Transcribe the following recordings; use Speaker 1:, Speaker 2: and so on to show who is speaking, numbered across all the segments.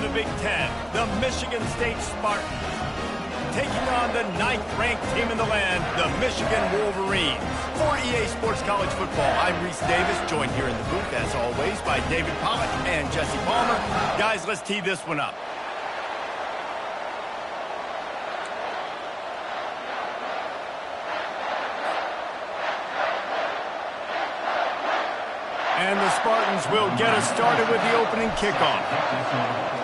Speaker 1: the Big Ten, the Michigan State Spartans, taking on the 9th-ranked team in the land, the Michigan Wolverines. For EA Sports College Football, I'm Reese Davis, joined here in the booth, as always, by David Pollock and Jesse Palmer. Guys, let's tee this one up. And the Spartans will get us started with the opening kickoff.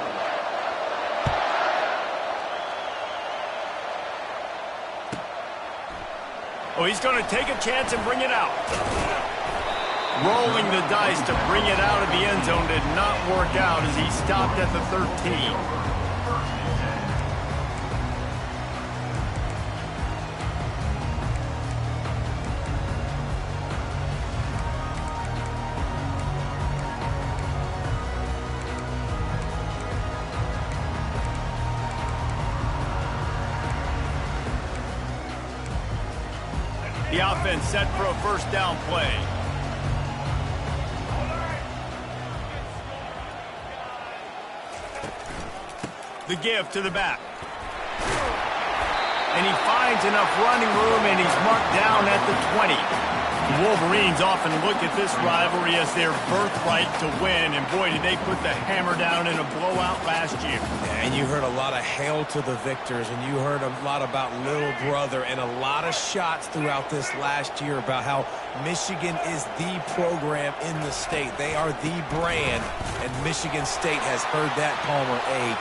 Speaker 1: Oh, he's going to take a chance and bring it out. Rolling the dice to bring it out of the end zone did not work out as he stopped at the 13. The offense set for a first down play. The give to the back. And he finds enough running room, and he's marked down at the 20. The Wolverines often look at this rivalry as their birthright to win, and boy, did they put the hammer down in a blowout last year.
Speaker 2: Yeah, and you heard a lot of hail to the victors, and you heard a lot about little brother, and a lot of shots throughout this last year about how Michigan is the program in the state. They are the brand, and Michigan State has heard that, Palmer.
Speaker 1: And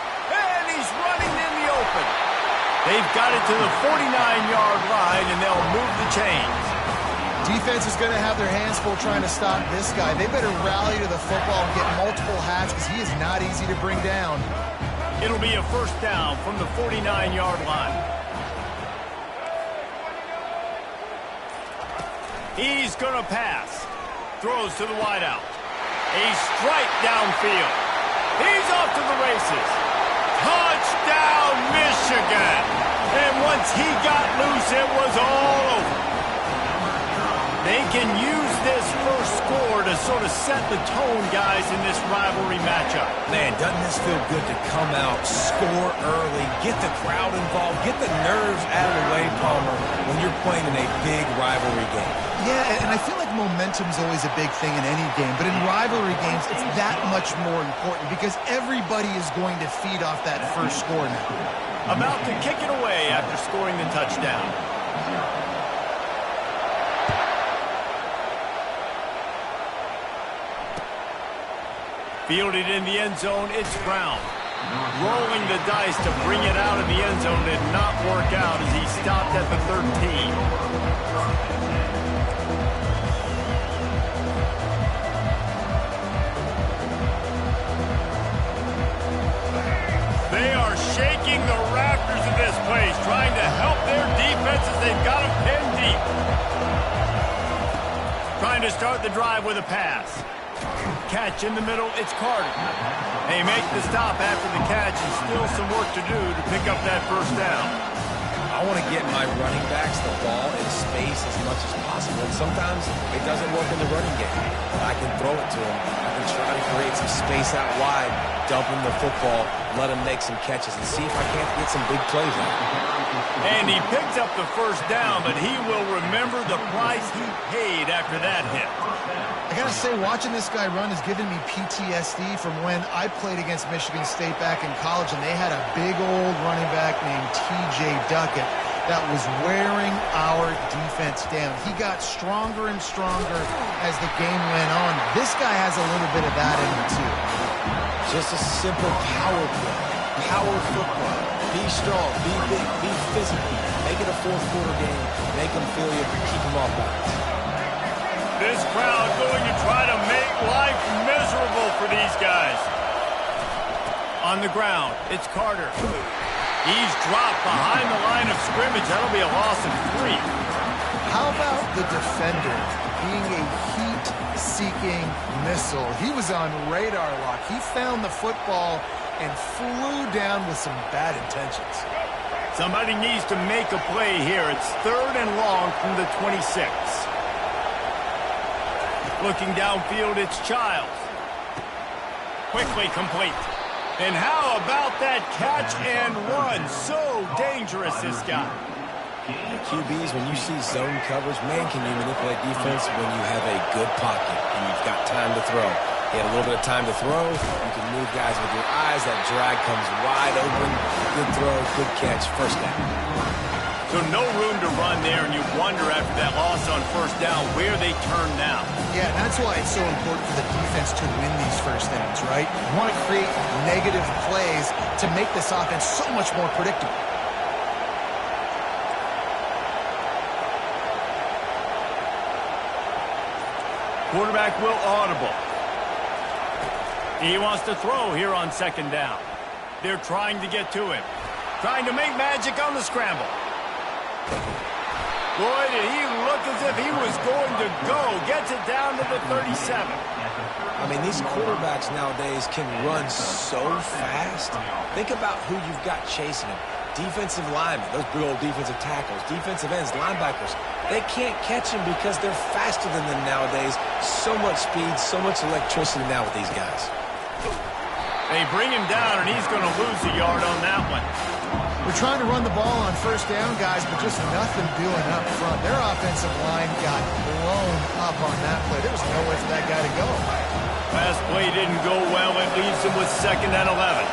Speaker 1: he's running in the open. They've got it to the 49-yard line, and they'll move the chains.
Speaker 3: Defense is going to have their hands full trying to stop this guy. They better rally to the football and get multiple hats because he is not easy to bring down.
Speaker 1: It'll be a first down from the 49-yard line. He's going to pass. Throws to the wideout. A strike downfield. He's off to the races. Touchdown, Michigan. And once he got loose, it was all over. They can use this first score to sort of set the tone, guys, in this rivalry matchup.
Speaker 2: Man, doesn't this feel good to come out, score early, get the crowd involved, get the nerves out of the way, Palmer, when you're playing in a big rivalry game?
Speaker 3: Yeah, and I feel like momentum's always a big thing in any game, but in rivalry games, it's that much more important because everybody is going to feed off that first score now.
Speaker 1: About to kick it away after scoring the touchdown. Fielded in the end zone, it's Brown. Rolling the dice to bring it out of the end zone did not work out as he stopped at the 13. They are shaking the rafters of this place, trying to help their defense as they've got them pinned deep. Trying to start the drive with a pass. Catch in the middle, it's Carter. They make the stop after the catch and still some work to do to pick up that first down.
Speaker 2: I want to get my running backs the ball in space as much as possible. And sometimes it doesn't work in the running game. But I can throw it to them. I can try to create some space out wide, dump him the football, let him make some catches, and see if I can't get some big plays out.
Speaker 1: And he picked up the first down, but he will remember the price he paid after that hit.
Speaker 3: I gotta say, watching this guy run has given me PTSD from when I played against Michigan State back in college, and they had a big old running back named T.J. Duckett that was wearing our defense down. He got stronger and stronger as the game went on. This guy has a little bit of that in him, too.
Speaker 2: Just a simple power play, power football. Be strong, be big, be physical. Make it a fourth-quarter game. Make them feel you, keep them off balance.
Speaker 1: This crowd going to try to make life miserable for these guys. On the ground, it's Carter. He's dropped behind the line of scrimmage. That'll be a loss of 3.
Speaker 3: How about the defender being a heat-seeking missile? He was on radar lock. He found the football and flew down with some bad intentions.
Speaker 1: Somebody needs to make a play here. It's 3rd and long from the 26. Looking downfield, it's Childs. Quickly complete. And how about that catch and run? So dangerous, this guy.
Speaker 2: QBs, when you see zone coverage, man, can you manipulate defense when you have a good pocket and you've got time to throw. You had a little bit of time to throw. You can move guys with your eyes. That drag comes wide open. Good throw, good catch, first down.
Speaker 1: So no room to run there, and you wonder after that loss on first down where they turn now.
Speaker 3: Yeah, that's why it's so important for the defense to win these first downs, right? You want to create negative plays to make this offense so much more predictable.
Speaker 1: Quarterback will audible. He wants to throw here on second down. They're trying to get to him. Trying to make magic on the scramble. Boy, did he look as if he was going to go. Gets it down to the 37.
Speaker 2: I mean, these quarterbacks nowadays can run so fast. Think about who you've got chasing them. Defensive linemen, those big old defensive tackles, defensive ends, linebackers. They can't catch them because they're faster than them nowadays. So much speed, so much electricity now with these guys.
Speaker 1: They bring him down, and he's going to lose a yard on that one.
Speaker 3: We're trying to run the ball on first down, guys, but just nothing doing up front. Their offensive line got blown up on that play. There was nowhere for that guy to go.
Speaker 1: Last play didn't go well. It leaves him with 2nd and 11.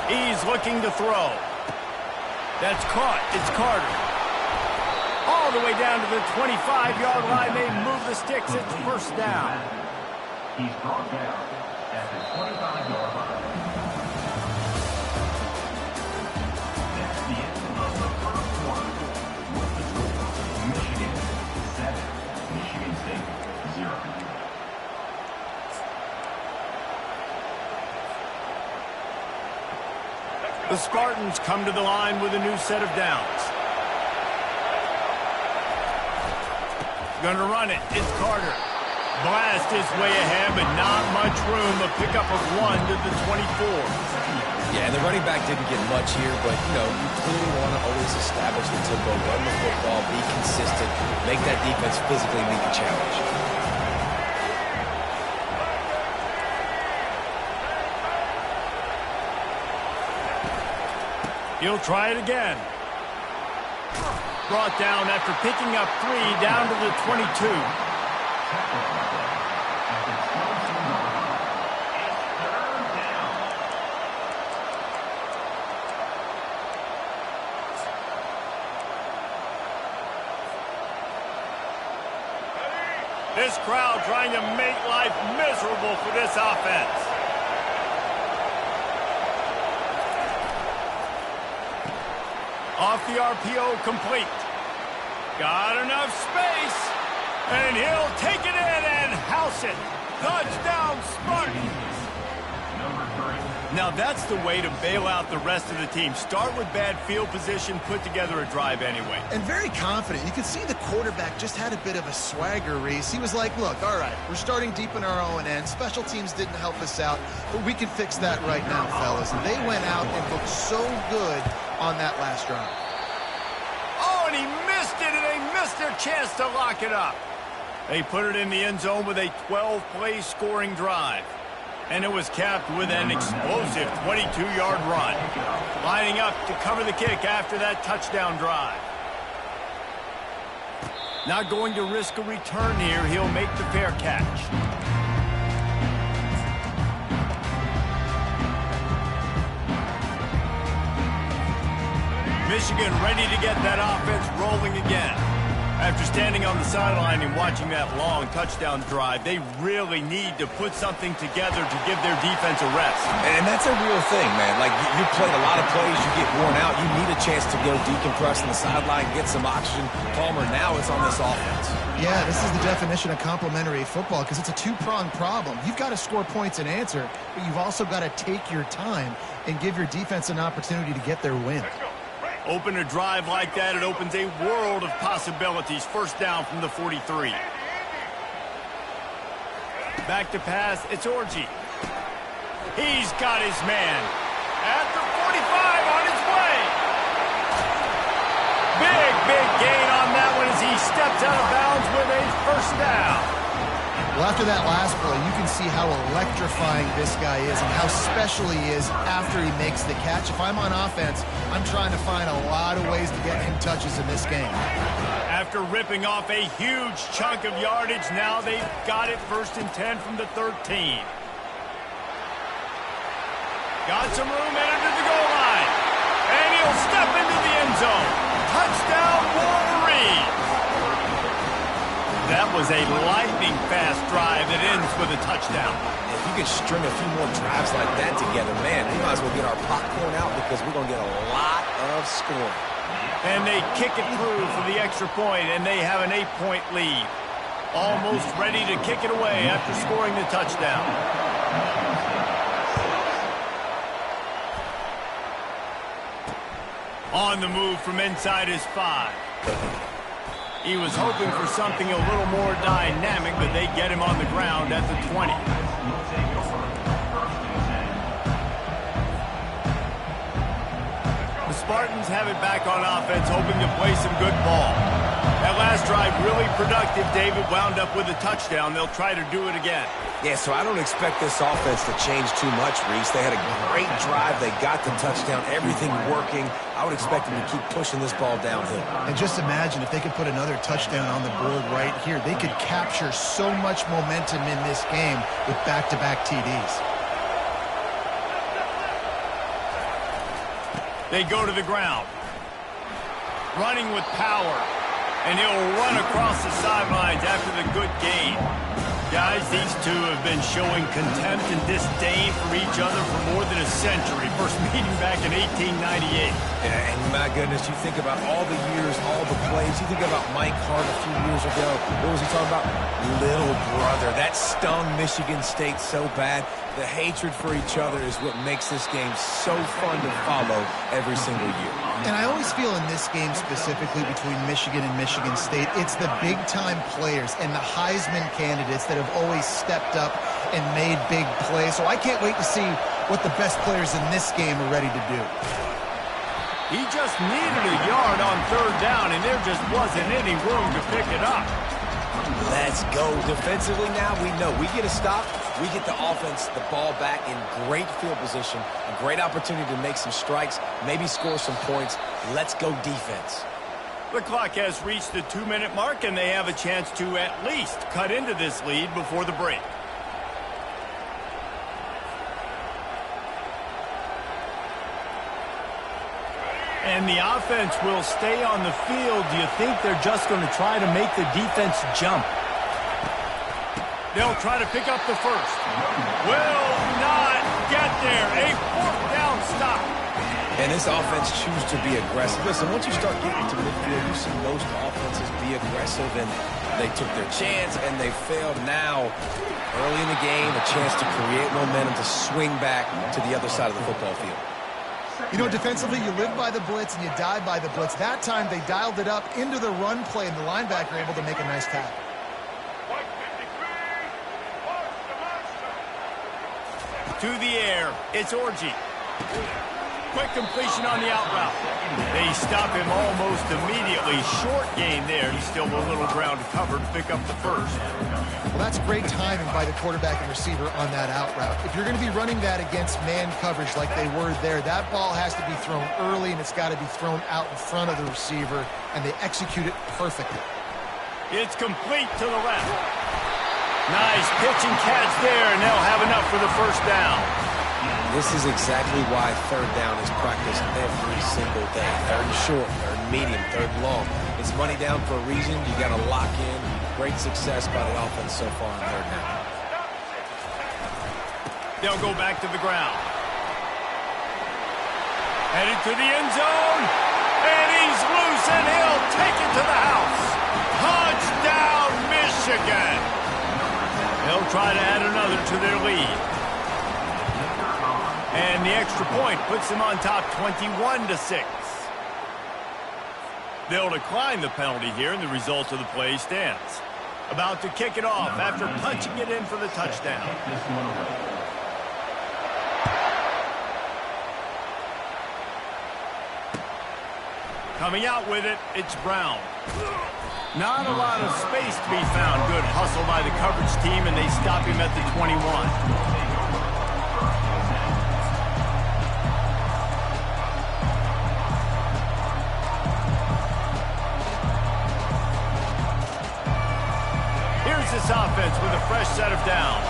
Speaker 1: He's looking to throw. That's caught. It's Carter. All the way down to the 25-yard line. They move the sticks. It's first down.
Speaker 4: He's brought down at the 25-yard line. That's the end of the first quarter. With the score, Michigan 7, Michigan State 0.
Speaker 1: The Spartans come to the line with a new set of downs. Gonna run it. It's Carter. Blast his way ahead, but not much room. A pickup of 1 to the 24.
Speaker 2: Yeah, and the running back didn't get much here, but, you know, you clearly want to always establish the tempo, run the football, be consistent, make that defense physically meet the challenge.
Speaker 1: He'll try it again. Brought down after picking up 3 down to the 22. This crowd trying to make life miserable for this offense. Off the RPO, complete. Got enough space, and he'll take it in and house it. Touchdown, Spartans. Now that's the way to bail out the rest of the team. Start with bad field position, put together a drive anyway.
Speaker 3: And very confident. You can see the quarterback just had a bit of a swagger, Reese. He was like, look, all right, we're starting deep in our own end. Special teams didn't help us out, but we can fix that right now, fellas. And they went out and looked so good on that last drive.
Speaker 1: Oh, and he missed it, and they missed their chance to lock it up. They put it in the end zone with a 12-play scoring drive. And it was capped with an explosive 22-yard run. Lining up to cover the kick after that touchdown drive. Not going to risk a return here. He'll make the fair catch. Michigan ready to get that offense rolling again. After standing on the sideline and watching that long touchdown drive, they really need to put something together to give their defense a rest.
Speaker 2: And that's a real thing, man. Like, you played a lot of plays, you get worn out. You need a chance to go decompress on the sideline, get some oxygen. Palmer, now it's on this offense.
Speaker 3: Yeah, this is the definition of complementary football because it's a two-pronged problem. You've got to score points and answer, but you've also got to take your time and give your defense an opportunity to get their win.
Speaker 1: Open a drive like that, it opens a world of possibilities. First down from the 43. Back to pass, it's Orji. He's got his man. At the 45 on his way. Big gain on that one as he steps out of bounds with a first down.
Speaker 3: Well, after that last play, you can see how electrifying this guy is and how special he is after he makes the catch. If I'm on offense, I'm trying to find a lot of ways to get him touches in this game.
Speaker 1: After ripping off a huge chunk of yardage, now they've got it 1st and 10 from the 13. Got some room headed to the goal line. And he'll step into the end zone. Touchdown, Wolverines! That was a lightning-fast drive that ends with a touchdown.
Speaker 2: If you could string a few more drives like that together, man, we might as well get our popcorn out because we're going to get a lot of scoring.
Speaker 1: And they kick it through for the extra point, and they have an 8-point lead. Almost ready to kick it away after scoring the touchdown. On the move from inside his 5. He was hoping for something a little more dynamic, but they get him on the ground at the 20. The Spartans have it back on offense, hoping to play some good ball. That last drive really productive. David wound up with a touchdown. They'll try to do it again.
Speaker 2: Yeah, so I don't expect this offense to change too much, Reese. They had a great drive. They got the touchdown. Everything working. I would expect them to keep pushing this ball downhill.
Speaker 3: And just imagine if they could put another touchdown on the board right here. They could capture so much momentum in this game with back-to-back TDs.
Speaker 1: They go to the ground. Running with power. And he'll run across the sidelines after the good gain. Guys, these two have been showing contempt and disdain for each other for more than a century. First meeting back in 1898.
Speaker 2: Yeah, and my goodness, you think about all the years, all the plays. You think about Mike Hart a few years ago. What was he talking about? Little brother. That stung Michigan State so bad. The hatred for each other is what makes this game so fun to follow every single year.
Speaker 3: And I always feel in this game specifically between Michigan and Michigan State, it's the big-time players and the Heisman candidates that have always stepped up and made big plays. So I can't wait to see what the best players in this game are ready to do.
Speaker 1: He just needed a yard on 3rd down, and there just wasn't any room to pick it up.
Speaker 2: Let's go. Defensively now, we know we get a stop. We get the offense, the ball back in great field position, a great opportunity to make some strikes, maybe score some points. Let's go defense.
Speaker 1: The clock has reached the 2-minute mark, and they have a chance to at least cut into this lead before the break. And the offense will stay on the field. Do you think they're just going to try to make the defense jump? They'll try to pick up the first. Will not get there. A 4th down stop.
Speaker 2: And this offense chooses to be aggressive. Listen, once you start getting to midfield, you see most offenses be aggressive, and they took their chance, and they failed. Now, early in the game, a chance to create momentum, to swing back to the other side of the football field.
Speaker 3: You know, defensively, you live by the blitz and you die by the blitz. That time, they dialed it up into the run play, and the linebacker able to make a nice tackle.
Speaker 1: To the air, it's Orji. Quick completion on the out route. They stop him almost immediately. Short gain there. He's still a little ground covered to pick up the first.
Speaker 3: Well, that's great timing by the quarterback and receiver on that out route. If you're going to be running that against man coverage like they were there, that ball has to be thrown early, and it's got to be thrown out in front of the receiver, and they execute it perfectly.
Speaker 1: It's complete to the left. Nice pitch and catch there, and they'll have enough for the first down.
Speaker 2: This is exactly why 3rd down is practiced every single day. 3rd and short, 3rd and medium, 3rd and long. It's money down for a reason. You got to lock in. Great success by the offense so far on 3rd down.
Speaker 1: They'll go back to the ground. Headed to the end zone, and he's loose, and he'll take it to the house. Touchdown, Michigan! They'll try to add another to their lead. And the extra point puts them on top 21-6. They'll decline the penalty here, and the result of the play stands. About to kick it off after punching it in for the touchdown. Coming out with it, it's Brown. Not a lot of space to be found. Good hustle by the coverage team, and they stop him at the 21. This offense with a fresh set of downs.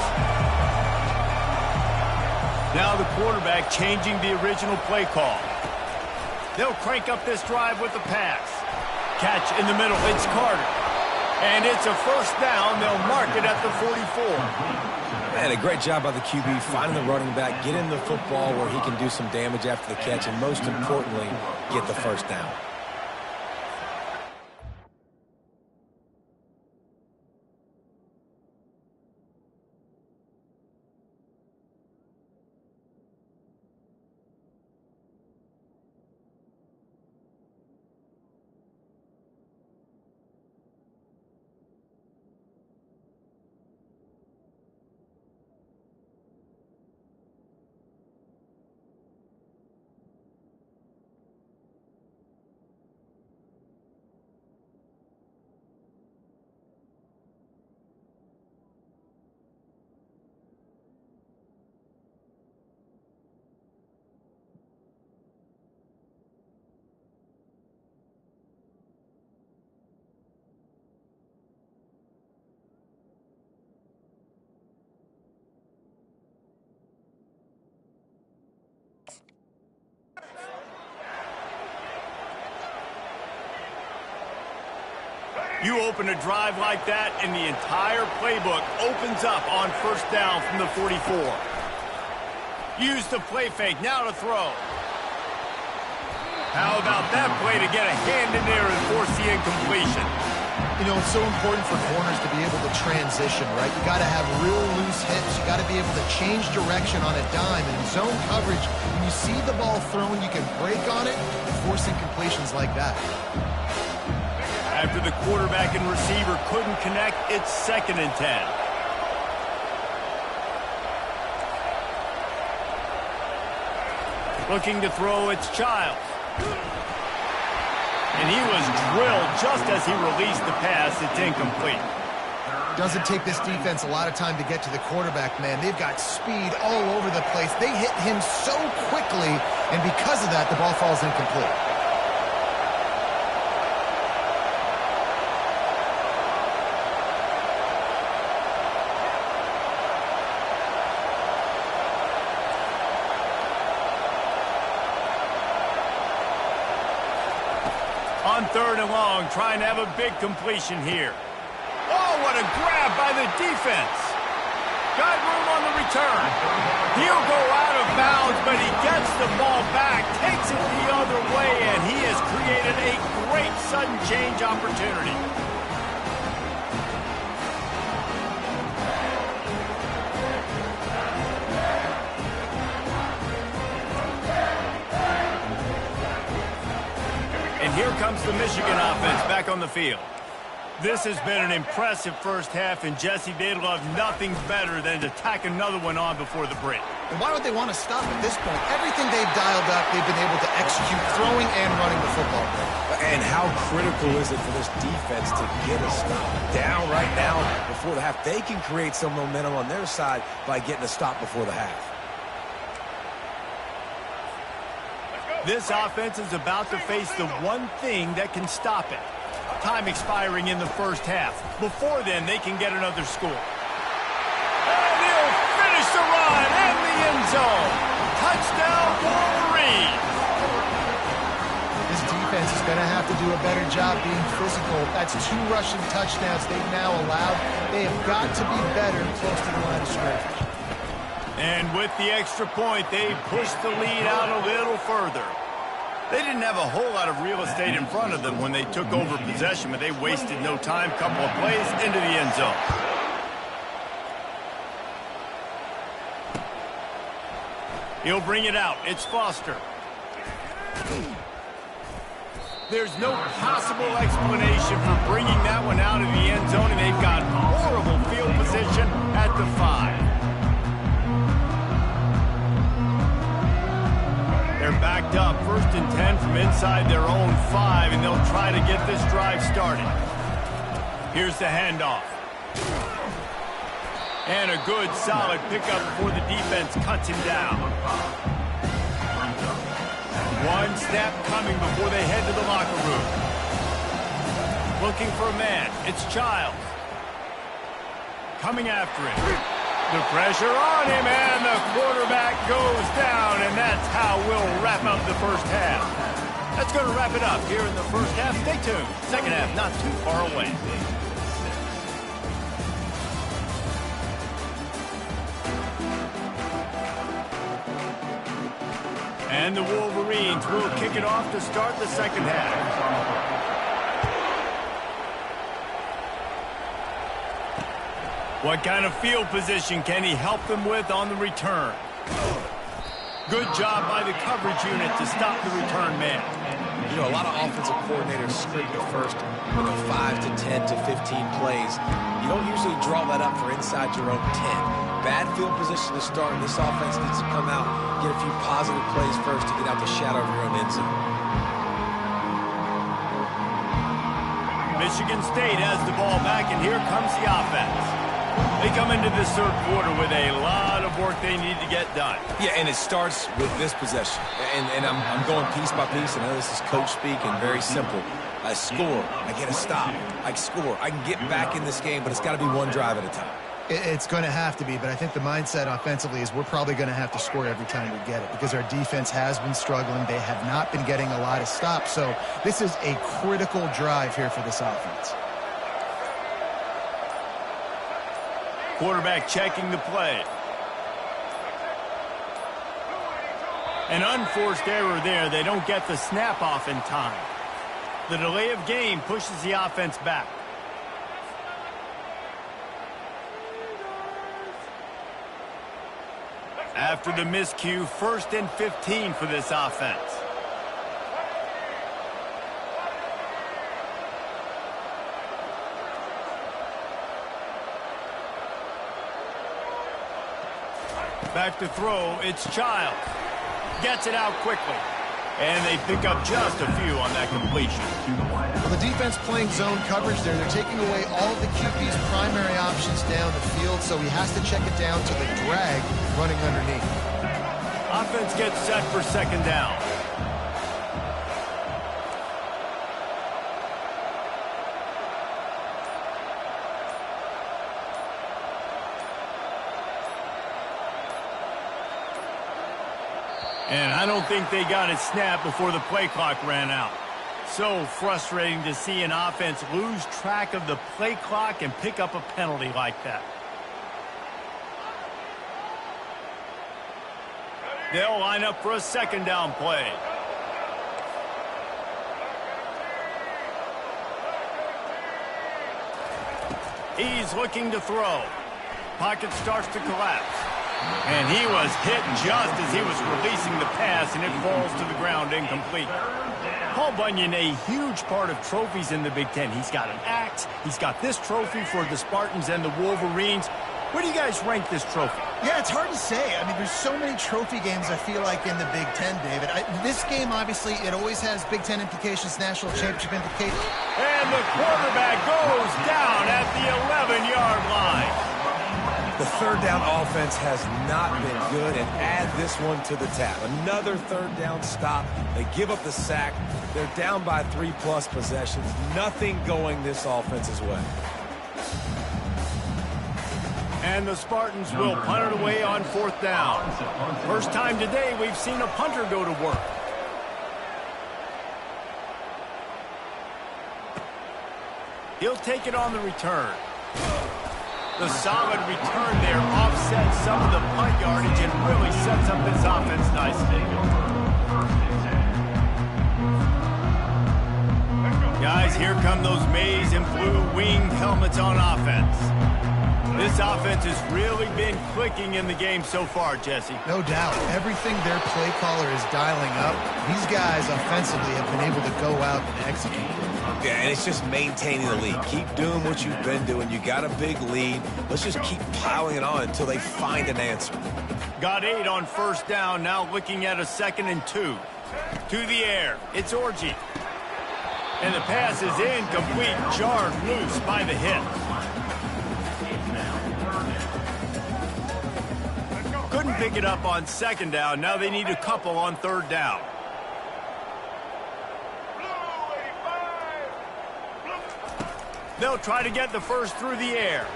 Speaker 1: Now the quarterback changing the original play call. They'll crank up this drive with a pass. Catch in the middle, it's Carter. And it's a first down. They'll mark it at the 44.
Speaker 2: Man, a great job by the QB finding the running back, getting the football where he can do some damage after the catch, and most importantly, get the first down.
Speaker 1: You open a drive like that, and the entire playbook opens up on first down from the 44. Use the play fake, now to throw. How about that play to get a hand in there and force the incompletion?
Speaker 3: You know, it's so important for corners to be able to transition, right? You got to have real loose hips. You got to be able to change direction on a dime. And in zone coverage, when you see the ball thrown, you can break on it and force incompletions like that.
Speaker 1: After the quarterback and receiver couldn't connect, it's 2nd and 10. Looking to throw, it's Childs. And he was drilled just as he released the pass. It's incomplete.
Speaker 3: Doesn't take this defense a lot of time to get to the quarterback, man. They've got speed all over the place. They hit him so quickly, and because of that, the ball falls incomplete.
Speaker 1: On 3rd and long, trying to have a big completion here. Oh, what a grab by the defense. Got room on the return. He'll go out of bounds, but he gets the ball back, takes it the other way, and he has created a great sudden change opportunity. And here comes the Michigan offense back on the field. This has been an impressive first half, and Jesse, they'd love nothing better than to tack another one on before the break.
Speaker 3: And why would they want to stop at this point? Everything they've dialed up, they've been able to execute throwing and running the football.
Speaker 2: And how critical is it for this defense to get a stop? Down right now before the half. They can create some momentum on their side by getting a stop before the half.
Speaker 1: This offense is about to face the one thing that can stop it. Time expiring in the first half. Before then, they can get another score. And he'll finish the run in the end zone. Touchdown, Wolverines.
Speaker 3: This defense is going to have to do a better job being physical. That's 2 rushing touchdowns they've now allowed. They have got to be better close to the line of scrimmage.
Speaker 1: And with the extra point, they pushed the lead out a little further. They didn't have a whole lot of real estate in front of them when they took over possession, but they wasted no time. Couple of plays into the end zone. He'll bring it out. It's Foster. There's no possible explanation for bringing that one out of the end zone, and they've got horrible field position at the 5. They're backed up, 1st and 10 from inside their own 5, and they'll try to get this drive started. Here's the handoff. And a good, solid pickup before the defense cuts him down. One snap coming before they head to the locker room. Looking for a man. It's Childs. Coming after him. The pressure on him, and the quarterback goes down, and that's how we'll wrap up the first half. That's going to wrap it up here in the first half. Stay tuned. Second half not too far away. And the Wolverines will kick it off to start the second half. What kind of field position can he help them with on the return? Good job by the coverage unit to stop the return man.
Speaker 2: You know, a lot of offensive coordinators script the first 5 to 10 to 15 plays. You don't usually draw that up for inside your own 10. Bad field position to start, and this offense needs to come out, get a few positive plays first to get out the shadow of your own end zone.
Speaker 1: Michigan State has the ball back, and here comes the offense. They come into this third quarter with a lot of work they need to get done.
Speaker 2: Yeah, and it starts with this possession. And I'm going piece by piece. I know this is coach speak and very simple. I score. I get a stop. I score. I can get back in this game, but it's got to be one drive at a time.
Speaker 3: It's going to have to be, but I think the mindset offensively is we're probably going to have to score every time we get it because our defense has been struggling. They have not been getting a lot of stops. So this is a critical drive here for this offense.
Speaker 1: Quarterback checking the play. An unforced error there. They don't get the snap off in time. The delay of game pushes the offense back. After the miscue, 1st and 15 for this offense. Back to throw, it's Childs. Gets it out quickly. And they pick up just a few on that completion.
Speaker 3: Well, the defense playing zone coverage there. They're taking away all of the QB's primary options down the field, so he has to check it down to the drag running underneath.
Speaker 1: Offense gets set for second down. And I don't think they got it snapped before the play clock ran out. So frustrating to see an offense lose track of the play clock and pick up a penalty like that. They'll line up for a second down play. He's looking to throw. Pocket starts to collapse. And he was hit just as he was releasing the pass, and it falls to the ground incomplete. Paul Bunyan, a huge part of trophies in the Big Ten. He's got an axe. He's got this trophy for the Spartans and the Wolverines. Where do you guys rank this trophy?
Speaker 3: Yeah, it's hard to say. I mean, there's so many trophy games, I feel like, in the Big Ten, David. This game, obviously, it always has Big Ten implications, national championship implications.
Speaker 1: And the quarterback goes down at the 11-yard line.
Speaker 2: The third down offense has not been good, and add this one to the tab. Another third down stop. They give up the sack. They're down by 3+ possessions. Nothing going this offense's way.
Speaker 1: And the Spartans will punt it away on 4th down. First time today we've seen a punter go to work. He'll take it on the return. The solid return there offsets some of the punt yardage and really sets up this offense nicely. Guys, here come those maize and blue winged helmets on offense. This offense has really been clicking in the game so far, Jesse.
Speaker 3: No doubt. Everything their play caller is dialing up, these guys offensively have been able to go out and execute.
Speaker 2: Yeah, and it's just maintaining the lead. Keep doing what you've been doing. You got a big lead. Let's just keep piling it on until they find an answer.
Speaker 1: Got 8 on 1st down, now looking at a 2nd and 2. To the air, it's Orji. And the pass is incomplete, jarred loose by the hit. Couldn't pick it up on second down. Now they need a couple on third down. They'll try to get the first through the air.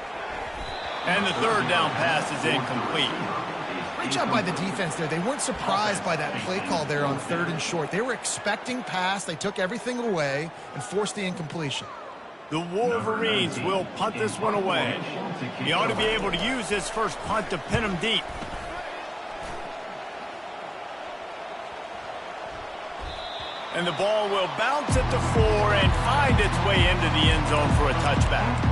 Speaker 1: And the third down pass is incomplete.
Speaker 3: Great job by the defense there. They weren't surprised by that play call there on 3rd and short. They were expecting pass. They took everything away and forced the incompletion.
Speaker 1: The Wolverines will punt this one away. He ought to be able to use his first punt to pin him deep. And the ball will bounce at the 4 and find its way into the end zone for a touchback.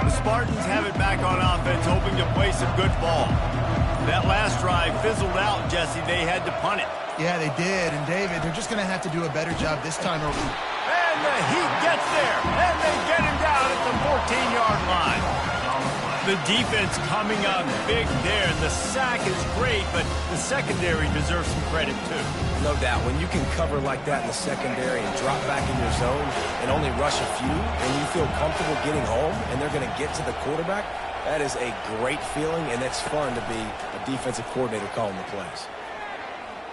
Speaker 1: The Spartans have it back on offense, hoping to play some good ball. That last drive fizzled out, Jesse. They had to punt it.
Speaker 3: Yeah, they did. And, David, they're just going to have to do a better job this time.
Speaker 1: And the Heat gets there. And they get him down at the 14-yard line. The defense coming up big there. The sack is great, but the secondary deserves some credit, too.
Speaker 2: No doubt. When you can cover like that in the secondary and drop back in your zone and only rush a few, and you feel comfortable getting home, and they're going to get to the quarterback, that is a great feeling, and it's fun to be a defensive coordinator calling the plays.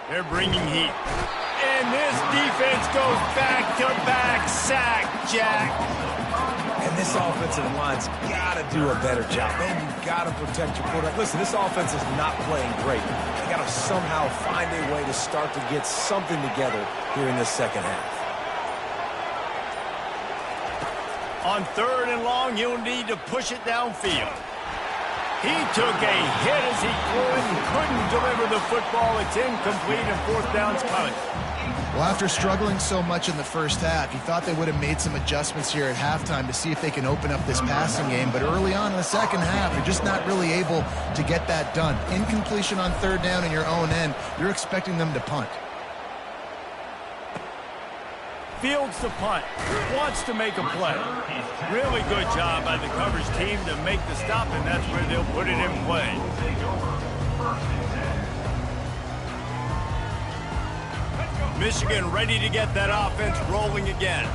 Speaker 1: They're bringing heat. And this defense goes back-to-back sack, Jack.
Speaker 2: And this offensive line's got to do a better job. Man, you've got to protect your quarterback. Listen, this offense is not playing great. They got to somehow find a way to start to get something together here in the second half.
Speaker 1: On 3rd and long, you'll need to push it downfield. He took a hit as he threw it and couldn't deliver the football. It's incomplete and 4th down's coming.
Speaker 3: Well, after struggling so much in the first half, you thought they would have made some adjustments here at halftime to see if they can open up this passing game. But early on in the second half, they're just not really able to get that done. Incompletion on 3rd down in your own end, you're expecting them to punt.
Speaker 1: Fields the punt. Wants to make a play. Really good job by the coverage team to make the stop, and that's where they'll put it in play. Michigan ready to get that offense rolling again.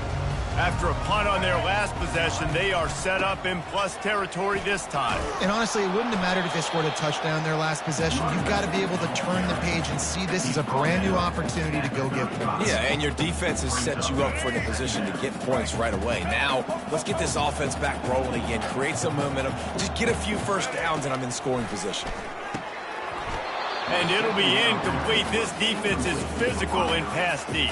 Speaker 1: After a punt on their last possession, they are set up in plus territory this time.
Speaker 3: And honestly, it wouldn't have mattered if they scored a touchdown their last possession. You've got to be able to turn the page and see this as a brand new opportunity to go get points.
Speaker 2: Yeah, and your defense has set you up for the position to get points right away. Now, let's get this offense back rolling again, create some momentum, just get a few first downs, and I'm in scoring position.
Speaker 1: And it'll be incomplete. This defense is physical and pass deep.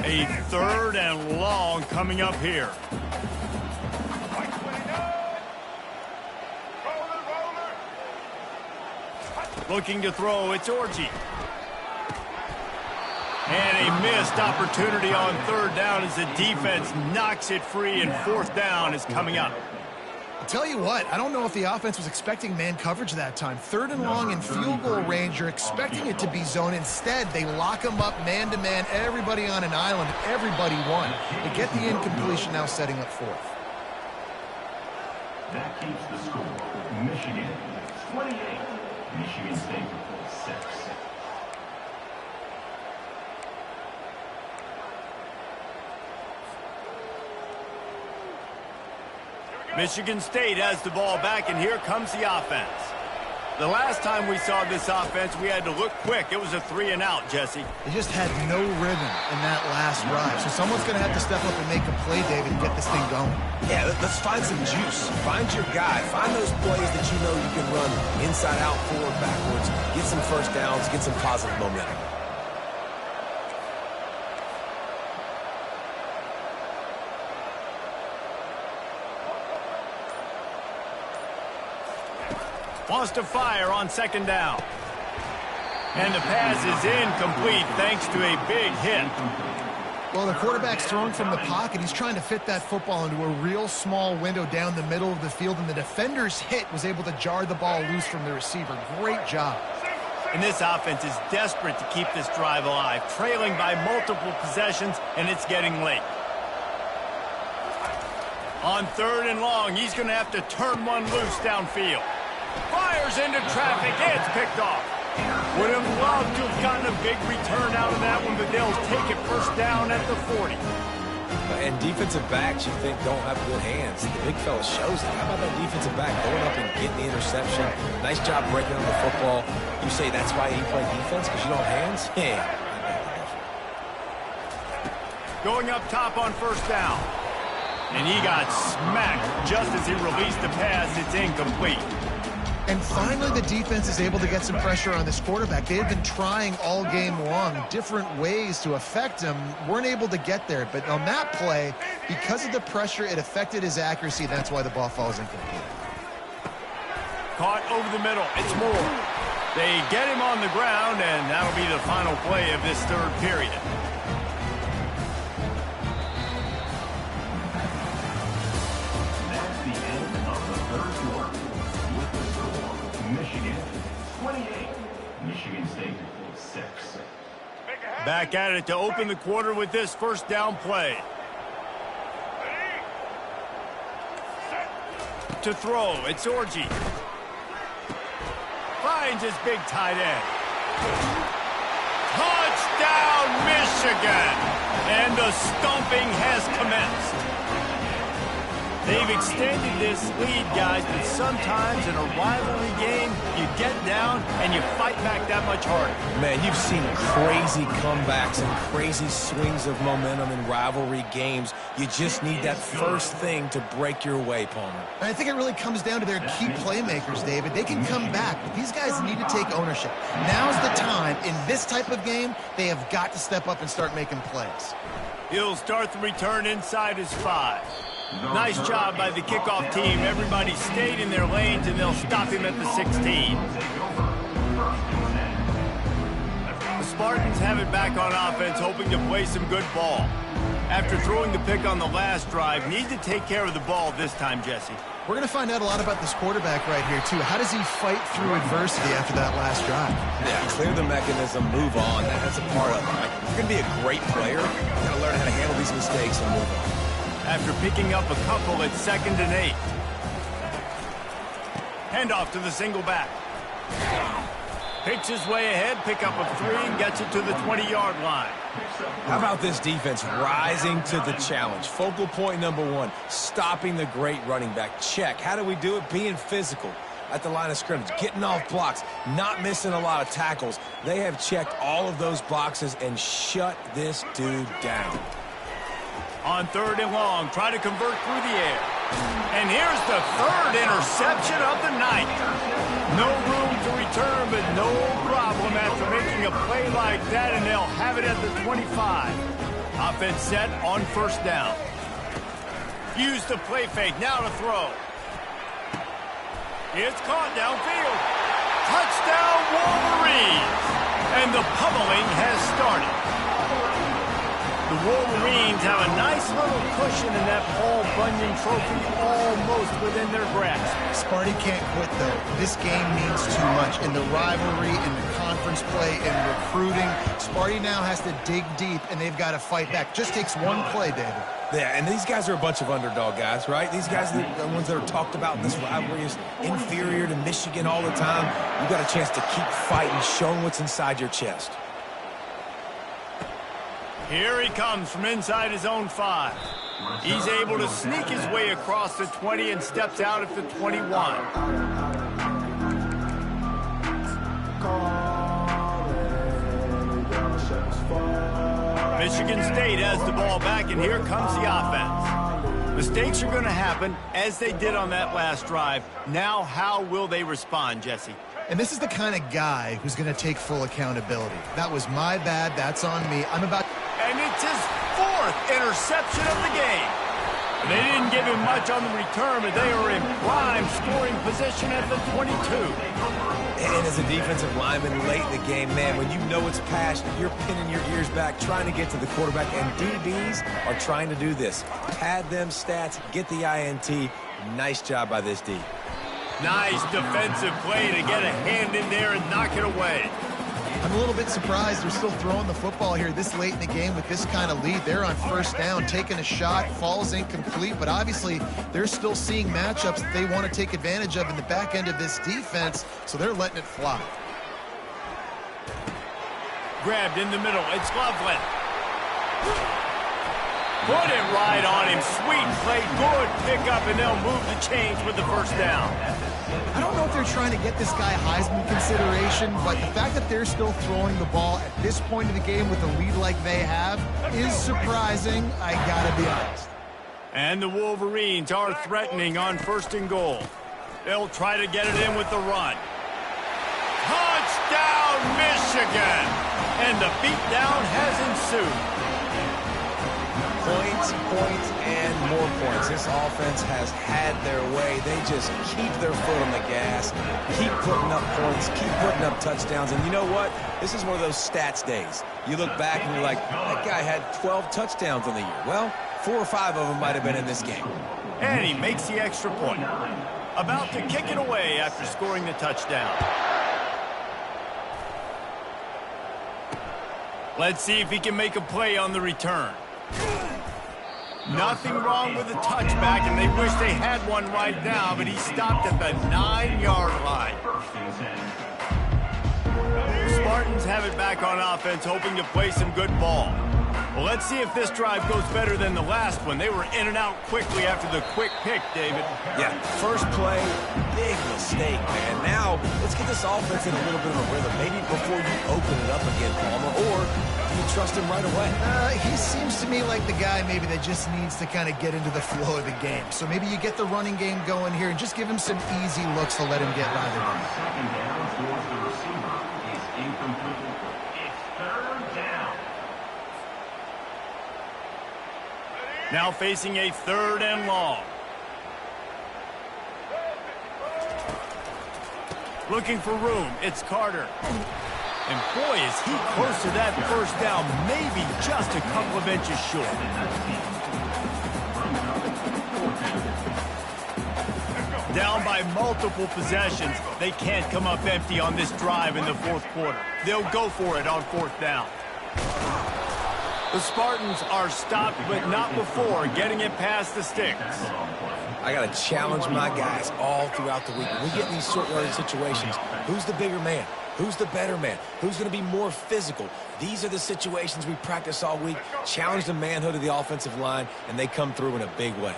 Speaker 1: A 3rd and long coming up here. Looking to throw, it's Orji. And a missed opportunity on 3rd down as the defense knocks it free, and 4th down is coming up.
Speaker 3: I'll tell you what, I don't know if the offense was expecting man coverage that time. 3rd and long in field goal range, you're expecting it to be zone. Instead, they lock them up man-to-man, everybody on an island, everybody won. They get the incompletion, now setting up 4th.
Speaker 4: That keeps the score. Michigan 28, Michigan State 6.
Speaker 1: Michigan State has the ball back, and here comes the offense. The last time we saw this offense, we had to look quick. It was a 3-and-out, Jesse.
Speaker 3: They just had no rhythm in that last drive. So someone's going to have to step up and make a play, David, and get this thing going.
Speaker 2: Yeah, let's find some juice. Find your guy. Find those plays that you know you can run inside out, forward, backwards. Get some first downs. Get some positive momentum.
Speaker 1: Wants to fire on 2nd down. And the pass is incomplete thanks to a big hit.
Speaker 3: Well, the quarterback's throwing from the pocket. He's trying to fit that football into a real small window down the middle of the field, and the defender's hit was able to jar the ball loose from the receiver. Great job.
Speaker 1: And this offense is desperate to keep this drive alive, trailing by multiple possessions, and it's getting late. On 3rd and long, he's going to have to turn one loose downfield. Fires into traffic. It's picked off. Would have loved to have gotten a big return out of that one, but they'll take it first down at the 40.
Speaker 2: And defensive backs, you think, don't have good hands. The big fella shows it. How about that defensive back going up and getting the interception? Nice job breaking on the football. You say that's why you play defense, because you don't have hands? Yeah.
Speaker 1: Going up top on 1st down. And he got smacked just as he released the pass. It's incomplete.
Speaker 3: And finally, the defense is able to get some pressure on this quarterback. They had been trying all game long different ways to affect him. Weren't able to get there. But on that play, because of the pressure, it affected his accuracy. That's why the ball falls incomplete.
Speaker 1: Caught over the middle. It's Moore. They get him on the ground, and that'll be the final play of this 3rd period.
Speaker 4: That's the end of the 3rd quarter. With the score, Michigan 28, Michigan State 6.
Speaker 1: Back at it to open the quarter with this 1st down play. To throw, it's Orji. Finds his big tight end. Touchdown, Michigan! And the stomping has commenced. They've extended this lead, guys, but sometimes in a rivalry game, you get down and you fight back that much harder.
Speaker 2: Man, you've seen crazy comebacks and crazy swings of momentum in rivalry games. You just need that first thing to break your way, Palmer.
Speaker 3: And I think it really comes down to their key playmakers, David. They can come back, but these guys need to take ownership. Now's the time. In this type of game, they have got to step up and start making plays.
Speaker 1: He'll start the return inside his 5. Nice job by the kickoff team. Everybody stayed in their lanes, and they'll stop him at the 16. The Spartans have it back on offense, hoping to play some good ball. After throwing the pick on the last drive, need to take care of the ball this time, Jesse.
Speaker 3: We're going to find out a lot about this quarterback right here, too. How does he fight through adversity after that last drive?
Speaker 2: Yeah, clear the mechanism, move on. That's a part of it. Like, if you're going to be a great player, you got to learn how to handle these mistakes and move on.
Speaker 1: After picking up a couple at 2nd and 8. Handoff to the single back. Picks his way ahead, pick up of 3, and gets it to the 20-yard line.
Speaker 2: How about this defense rising to the challenge? Focal point number 1, stopping the great running back. Check. How do we do it? Being physical at the line of scrimmage, getting off blocks, not missing a lot of tackles. They have checked all of those boxes and shut this dude down.
Speaker 1: On 3rd and long, try to convert through the air. And here's the 3rd interception of the night. No room to return, but no problem after making a play like that, and they'll have it at the 25. Offense set on 1st down. Use the play fake, now to throw. It's caught downfield. Touchdown, Wolverines! And the pummeling has started. The Wolverines have a nice little cushion in that Paul Bunyan trophy almost within their grasp.
Speaker 3: Sparty can't quit, though. This game means too much. In the rivalry, in the conference play, in recruiting, Sparty now has to dig deep, and they've got to fight back. Just takes one play, David.
Speaker 2: Yeah, and these guys are a bunch of underdog guys, right? These guys are the ones that are talked about in this rivalry as inferior to Michigan all the time. You've got a chance to keep fighting, showing what's inside your chest.
Speaker 1: Here he comes from inside his own 5. He's able to sneak his way across the 20 and steps out at the 21. Michigan State has the ball back, and here comes the offense. Mistakes are going to happen, as they did on that last drive. Now, how will they respond, Jesse?
Speaker 3: And this is the kind of guy who's going to take full accountability. That was my bad. That's on me.
Speaker 1: And it's his 4th interception of the game. They didn't give him much on the return, but they were in prime scoring position at the 22.
Speaker 2: And as a defensive lineman late in the game, man, when you know it's past, you're pinning your ears back, trying to get to the quarterback, and DBs are trying to do this. Pad them stats, get the INT. Nice job by this D.
Speaker 1: Nice defensive play to get a hand in there and knock it away.
Speaker 3: I'm a little bit surprised they're still throwing the football here this late in the game with this kind of lead. They're on first down, taking a shot, falls incomplete, but obviously they're still seeing matchups that they want to take advantage of in the back end of this defense, so they're letting it fly.
Speaker 1: Grabbed in the middle. It's Loveland. Put it right on him. Sweet play. Good pickup, and they'll move the chains with the first down.
Speaker 3: I don't know if they're trying to get this guy Heisman consideration, but the fact that they're still throwing the ball at this point of the game with a lead like they have is surprising, I gotta be honest.
Speaker 1: And the Wolverines are threatening on first and goal. They'll try to get it in with the run. Touchdown, Michigan! And the beatdown has ensued.
Speaker 2: Points, and more points. This offense has had their way. They just keep their foot on the gas, keep putting up points, keep putting up touchdowns. And you know what? This is one of those stats days. You look back and you're like, that guy had 12 touchdowns in the year. Well, 4 or 5 of them might have been in this game.
Speaker 1: And he makes the extra point. About to kick it away after scoring the touchdown. Let's see if he can make a play on the return. Nothing wrong with the touchback, and they wish they had one right now, but he stopped at the 9-yard line. The Spartans have it back on offense, hoping to play some good ball. Well, let's see if this drive goes better than the last one. They were in and out quickly after the quick pick, David.
Speaker 2: Yeah, first play, big mistake, man. Now, let's get this offense in a little bit of a rhythm. Maybe before you open it up again, Palmer, or do you trust him right away?
Speaker 3: He seems to me like the guy maybe that just needs to kind of get into the flow of the game. So maybe you get the running game going here and just give him some easy looks to let him get riled up.
Speaker 4: Second down towards the receiver is incomplete. It's third down.
Speaker 1: Now facing a 3rd and long. Looking for room. It's Carter. And boy, is he close to that first down, maybe just a couple of inches short. Down by multiple possessions, they can't come up empty on this drive in the 4th quarter. They'll go for it on 4th down. The Spartans are stopped, but not before getting it past the sticks.
Speaker 2: I got to challenge my guys all throughout the week. When we get in these short yardage situations, who's the bigger man? Who's the better man? Who's going to be more physical? These are the situations we practice all week. Challenge the manhood of the offensive line, and they come through in a big way.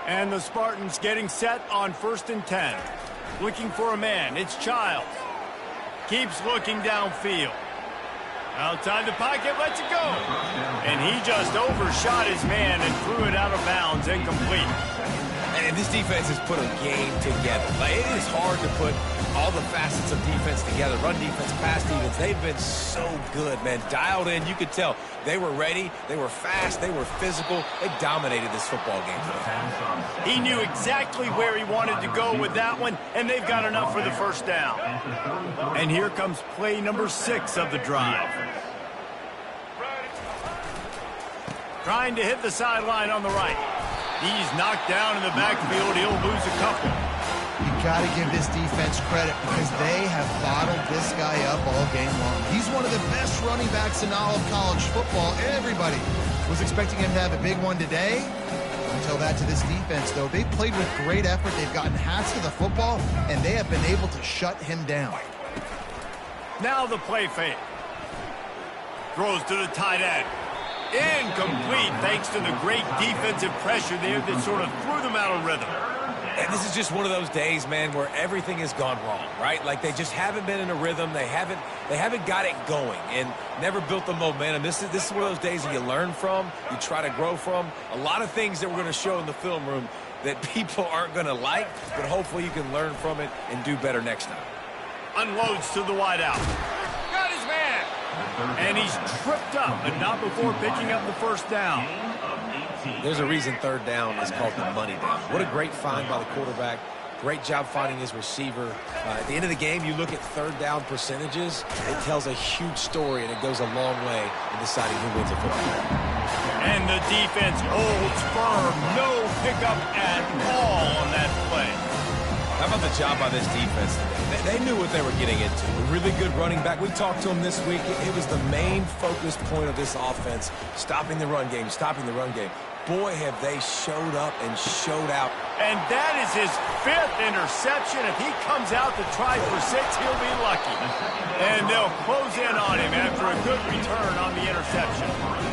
Speaker 1: And the Spartans getting set on 1st and 10. Looking for a man. It's Childs. Keeps looking downfield. Outside the pocket, lets it go. And he just overshot his man and threw it out of bounds, incomplete.
Speaker 2: And this defense has put a game together. Like, it is hard to put all the facets of defense together. Run defense, pass defense. They've been so good, man. Dialed in. You could tell they were ready. They were fast. They were physical. They dominated this football game today.
Speaker 1: He knew exactly where he wanted to go with that one, and they've got enough for the first down. And here comes play number 6 of the drive. Trying to hit the sideline on the right. He's knocked down in the backfield. He'll lose a couple.
Speaker 3: You got to give this defense credit because they have bottled this guy up all game long. He's one of the best running backs in all of college football. Everybody was expecting him to have a big one today. Don't tell that to this defense, though. They played with great effort. They've gotten hats to the football, and they have been able to shut him down.
Speaker 1: Now the play fake. Throws to the tight end. Incomplete, thanks to the great defensive pressure there that sort of threw them out of rhythm.
Speaker 2: And this is just one of those days, man, where everything has gone wrong, right? Like they just haven't been in a rhythm. They haven't got it going and never built the momentum. This is one of those days that you learn from, you try to grow from. A lot of things that we're going to show in the film room that people aren't going to like, but hopefully you can learn from it and do better next time.
Speaker 1: Unloads to the wideout. Got his man. And he's tripped up, but not before picking up the first down.
Speaker 2: There's a reason 3rd down is called the money down. What a great find by the quarterback. Great job finding his receiver. At the end of the game, you look at 3rd down percentages. It tells a huge story, and it goes a long way in deciding who wins a football game.
Speaker 1: And the defense holds firm. No pickup at all on that play.
Speaker 2: How How about the job by this defense today? They knew what they were getting into. A really good running back. We talked to him this week. It was the main focus point of this offense, stopping the run game, stopping the run game. Boy, have they showed up and showed out.
Speaker 1: And that is his 5th interception. If he comes out to try for 6, he'll be lucky. And they'll close in on him after a good return on the interception.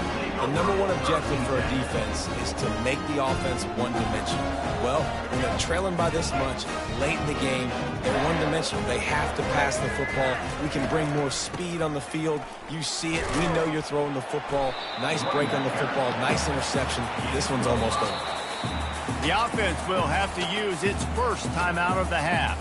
Speaker 2: The number one objective for a defense is to make the offense one-dimensional. Well, when they're trailing by this much, late in the game, they're one-dimensional. They have to pass the football. We can bring more speed on the field. You see it. We know you're throwing the football. Nice break on the football. Nice interception. This one's almost over.
Speaker 1: The offense will have to use its first timeout of the half.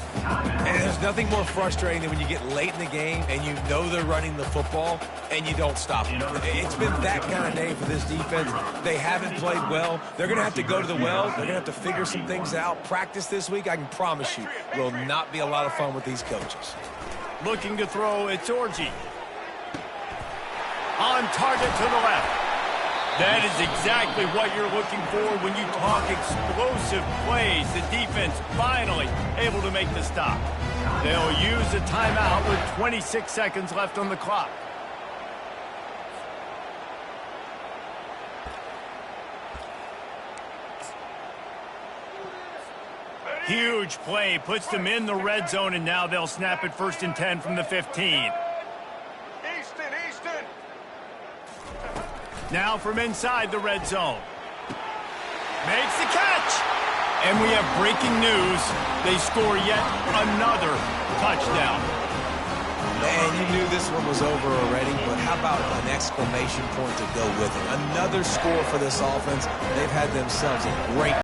Speaker 2: And there's nothing more frustrating than when you get late in the game and you know they're running the football and you don't stop them. It's been that kind of day for this defense. They haven't played well. They're going to have to go to the well. They're going to have to figure some things out. Practice this week, I can promise you, will not be a lot of fun with these coaches.
Speaker 1: Looking to throw, it's Orji. On target to the left. That is exactly what you're looking for when you talk explosive plays. The defense finally able to make the stop. They'll use a timeout with 26 seconds left on the clock. Huge play, puts them in the red zone, and now they'll snap it 1st and 10 from the 15. Now from inside the red zone. Makes the catch. And we have breaking news. They score yet another touchdown.
Speaker 2: Man, you knew this one was over already, but how about an exclamation point to go with it? Another score for this offense. They've had themselves a great